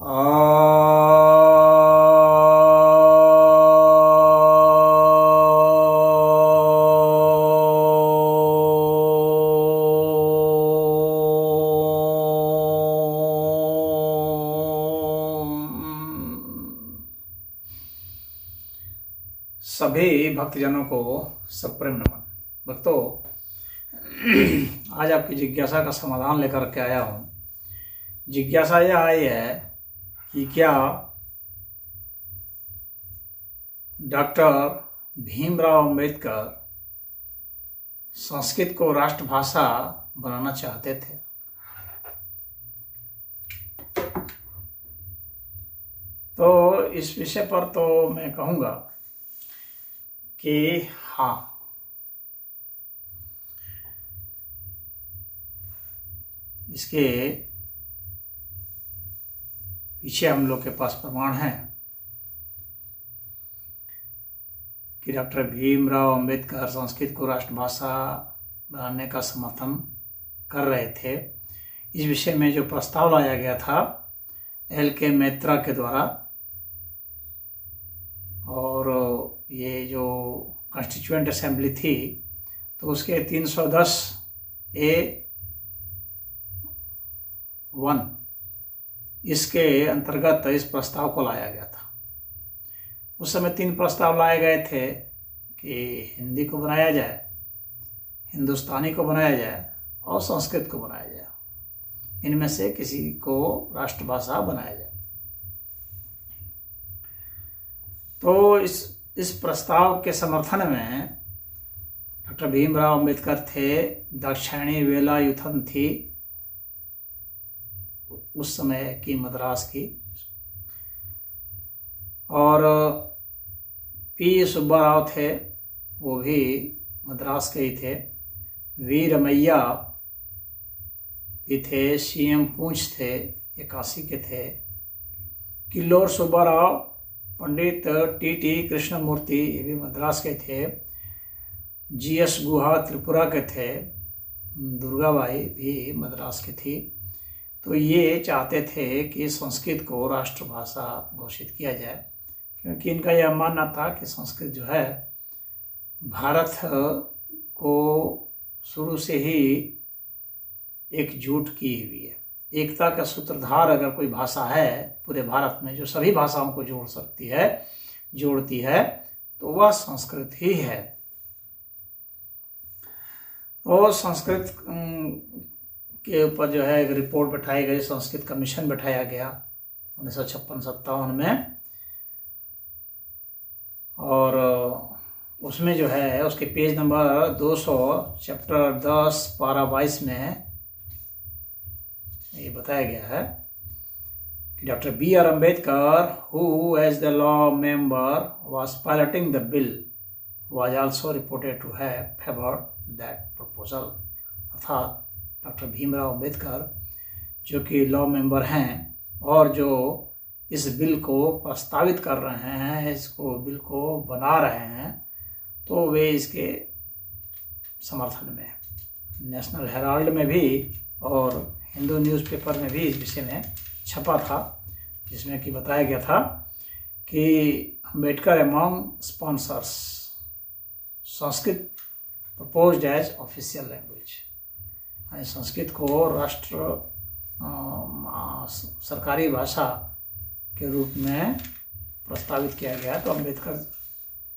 सभी भक्तजनों को सप्रेम नमन। भक्तों, आज आपकी जिज्ञासा का समाधान लेकर के आया हूँ। जिज्ञासा यह आई है कि क्या डॉक्टर भीमराव अंबेडकर संस्कृत को राष्ट्रभाषा बनाना चाहते थे? तो इस विषय पर तो मैं कहूँगा कि हाँ, इसके पीछे हम लोग के पास प्रमाण है कि डॉक्टर भीमराव अंबेडकर संस्कृत को राष्ट्रभाषा बनाने का समर्थन कर रहे थे। इस विषय में जो प्रस्ताव लाया गया था L.K. मैत्रा के द्वारा, और ये जो कॉन्स्टिट्यूएंट असेंबली थी तो उसके 310A(1) इसके अंतर्गत इस प्रस्ताव को लाया गया था। उस समय 3 प्रस्ताव लाए गए थे कि हिंदी को बनाया जाए, हिंदुस्तानी को बनाया जाए और संस्कृत को बनाया जाए। इनमें से किसी को राष्ट्रभाषा बनाया जाए। तो इस प्रस्ताव के समर्थन में डॉक्टर भीमराव अंबेडकर थे। दाक्षायणी वेलायुथन थी उस समय की मद्रास की, और पी सुब्बाराव थे, वो भी मद्रास के ही थे। वी रमैया भी थे, CM पूंछ थे, ये काशी के थे। किल्लोर सुब्बाराव, पंडित TT कृष्णमूर्ति, ये भी मद्रास के थे। GS गुहा त्रिपुरा के थे। दुर्गाबाई भी मद्रास की थी। तो ये चाहते थे कि संस्कृत को राष्ट्रभाषा घोषित किया जाए, क्योंकि इनका यह मानना था कि संस्कृत जो है भारत को शुरू से ही एकजुट की हुई है। एकता का सूत्रधार अगर कोई भाषा है पूरे भारत में जो सभी भाषाओं को जोड़ती है तो वह संस्कृत ही है। और संस्कृत के ऊपर जो है एक रिपोर्ट बैठाई गई, संस्कृत कमीशन बैठाया गया 1956-57 में, और उसमें जो है उसके पेज नंबर 200 चैप्टर 10 पारा 22 में ये बताया गया है कि doctor B.R. Ambedkar, who as the law member was piloting the bill, was also reported to have favored that proposal। अर्थात डॉक्टर भीमराव अम्बेडकर जो कि लॉ मेंबर हैं और जो इस बिल को प्रस्तावित कर रहे हैं, इसको बिल को बना रहे हैं, तो वे इसके समर्थन में नेशनल हेराल्ड में भी और हिंदू न्यूज़पेपर में भी इस विषय में छपा था, जिसमें कि बताया गया था कि Ambedkar among sponsors Sanskrit proposed as official language. Sanskrit को सरकारी भाषा के रूप में प्रस्तावित किया गया। तो अम्बेडकर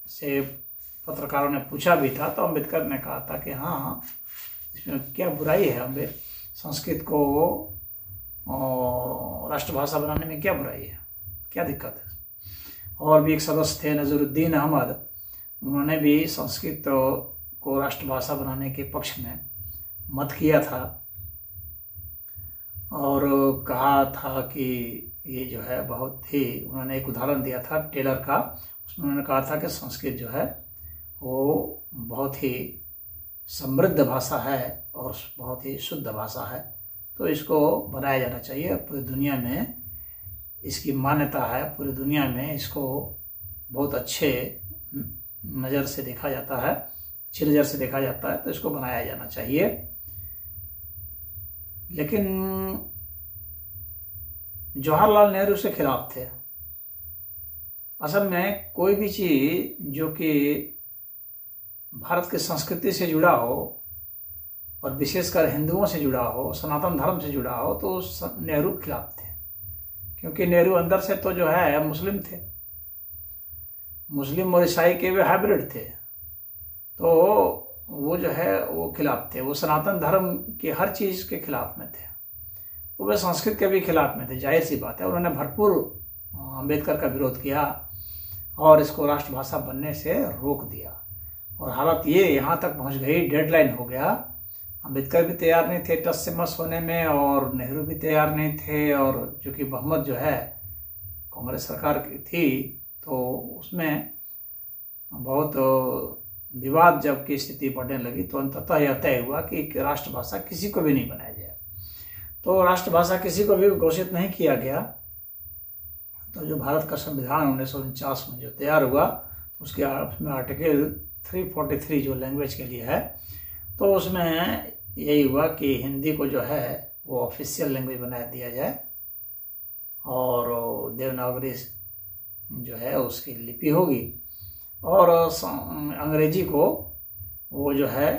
से पत्रकारों ने पूछा भी था, तो अम्बेडकर ने कहा था कि हाँ, इसमें क्या बुराई है, संस्कृत को राष्ट्रभाषा बनाने में क्या बुराई है, क्या दिक्कत है। और भी एक सदस्य थे नजरुद्दीन अहमद, उन्होंने भी संस्कृत को राष्ट्रभाषा बनाने के पक्ष में मत किया था और कहा था कि ये जो है बहुत ही, उन्होंने एक उदाहरण दिया था टेलर का, उसमें उन्होंने कहा था कि संस्कृत जो है वो बहुत ही समृद्ध भाषा है और बहुत ही शुद्ध भाषा है, तो इसको बनाया जाना चाहिए। पूरी दुनिया में इसकी मान्यता है, पूरी दुनिया में इसको बहुत अच्छे नज़र से देखा जाता है, अच्छी नज़र से देखा जाता है, तो इसको बनाया जाना चाहिए। लेकिन जवाहरलाल नेहरू से खिलाफ थे। असल में कोई भी चीज जो कि भारत की संस्कृति से जुड़ा हो और विशेषकर हिंदुओं से जुड़ा हो, सनातन धर्म से जुड़ा हो, तो नेहरू के खिलाफ थे, क्योंकि नेहरू अंदर से तो जो है मुस्लिम थे, मुस्लिम और ईसाई के वे हाइब्रिड थे, तो वो जो है वो खिलाफ थे। वो सनातन धर्म की हर चीज के खिलाफ में थे, वो वे संस्कृत के भी खिलाफ में थे। जाहिर सी बात है, उन्होंने भरपूर अम्बेडकर का विरोध किया और इसको राष्ट्रभाषा बनने से रोक दिया। और हालत ये यहाँ तक पहुँच गई, डेडलाइन हो गया, अम्बेडकर भी तैयार नहीं थे टस से मस होने में और नेहरू भी तैयार नहीं थे, और चूँकि बहुमत जो है कांग्रेस सरकार की थी, तो उसमें बहुत विवाद जब की स्थिति बढ़ने लगी, तो अंततः यह तय हुआ कि राष्ट्रभाषा किसी को भी नहीं बनाया जाए। तो राष्ट्रभाषा किसी को भी घोषित नहीं किया गया। तो जो भारत का संविधान 1949 में जो तैयार हुआ, तो उसके आर्टिकल 343 जो लैंग्वेज के लिए है, तो उसमें यही हुआ कि हिंदी को जो है वो ऑफिशियल लैंग्वेज बना दिया जाए और देवनागरी जो है उसकी लिपि होगी, और अंग्रेजी को वो जो है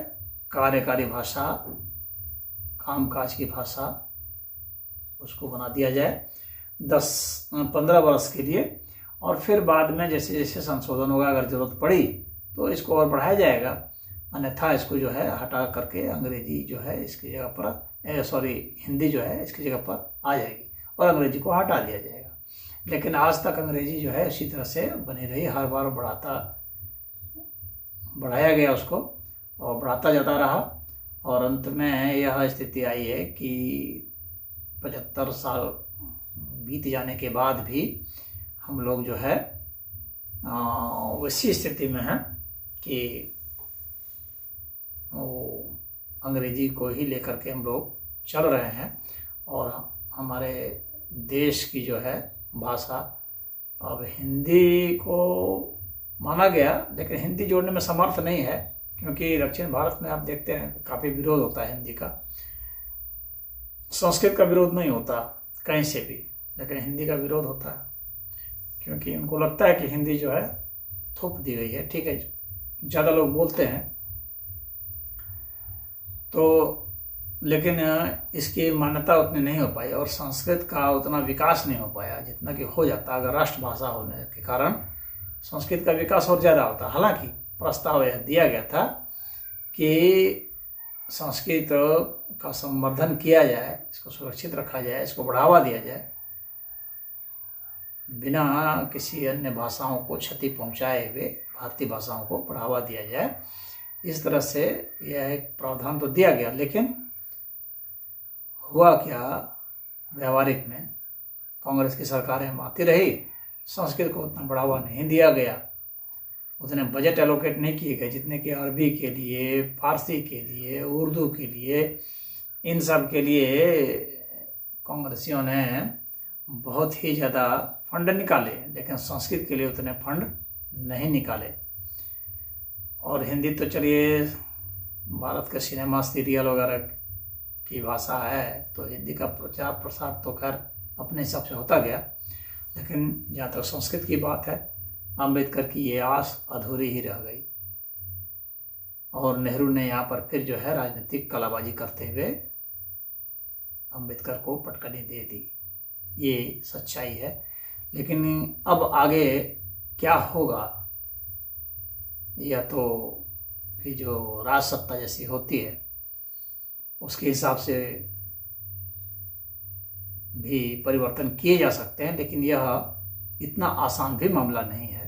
कार्यकारी भाषा, कामकाज की भाषा, उसको बना दिया जाए 10-15 वर्ष के लिए। और फिर बाद में जैसे जैसे संशोधन होगा, अगर जरूरत पड़ी तो इसको और बढ़ाया जाएगा, अन्यथा इसको जो है हटा करके अंग्रेजी जो है इसकी जगह पर हिंदी जो है इसकी जगह पर आ जाएगी और अंग्रेजी को हटा दिया जाएगा। लेकिन आज तक अंग्रेजी जो है इसी तरह से बनी रही, हर बार बढ़ाया गया उसको और बढ़ाता जाता रहा, और अंत में यह स्थिति आई है कि 75 साल बीत जाने के बाद भी हम लोग जो है वैसी स्थिति में हैं कि वो अंग्रेजी को ही लेकर के हम लोग चल रहे हैं, और हमारे देश की जो है भाषा अब हिंदी को माना गया, लेकिन हिंदी जोड़ने में समर्थ नहीं है, क्योंकि दक्षिण भारत में आप देखते हैं काफ़ी विरोध होता है हिंदी का। संस्कृत का विरोध नहीं होता कहीं से भी, लेकिन हिंदी का विरोध होता है, क्योंकि उनको लगता है कि हिंदी जो है थोप दी गई है। ठीक है, ज़्यादा लोग बोलते हैं तो, लेकिन इसकी मान्यता उतनी नहीं हो पाई और संस्कृत का उतना विकास नहीं हो पाया जितना कि हो जाता। अगर राष्ट्रभाषा होने के कारण संस्कृत का विकास और ज़्यादा होता। हालांकि प्रस्ताव यह दिया गया था कि संस्कृत का संवर्धन किया जाए, इसको सुरक्षित रखा जाए, इसको बढ़ावा दिया जाए, बिना किसी अन्य भाषाओं को क्षति पहुंचाए हुए भारतीय भाषाओं को बढ़ावा दिया जाए। इस तरह से यह एक प्रावधान तो दिया गया, लेकिन हुआ क्या, व्यवहारिक में कांग्रेस की सरकारें आती रही, संस्कृत को उतना बढ़ावा नहीं दिया गया, उतने बजट एलोकेट नहीं किए गए जितने कि अरबी के लिए, फारसी के लिए, उर्दू के लिए, इन सब के लिए कांग्रेसियों ने बहुत ही ज़्यादा फंड निकाले, लेकिन संस्कृत के लिए उतने फंड नहीं निकाले। और हिंदी तो चलिए भारत के सिनेमा सीरियल वगैरह की भाषा है, तो हिंदी का प्रचार प्रसार तो खैर अपने हिसाब से होता गया, लेकिन जहाँ तक संस्कृत की बात है, अम्बेडकर की ये आस अधूरी ही रह गई और नेहरू ने यहाँ पर फिर जो है राजनीतिक कलाबाजी करते हुए अम्बेडकर को पटकनी दे दी। ये सच्चाई है, लेकिन अब आगे क्या होगा, या तो फिर जो राज सत्ता जैसी होती है उसके हिसाब से भी परिवर्तन किए जा सकते हैं, लेकिन यह इतना आसान भी मामला नहीं है।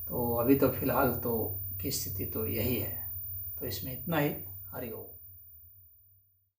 तो अभी तो फिलहाल तो की स्थिति तो यही है। तो इसमें इतना ही। हरि ओम।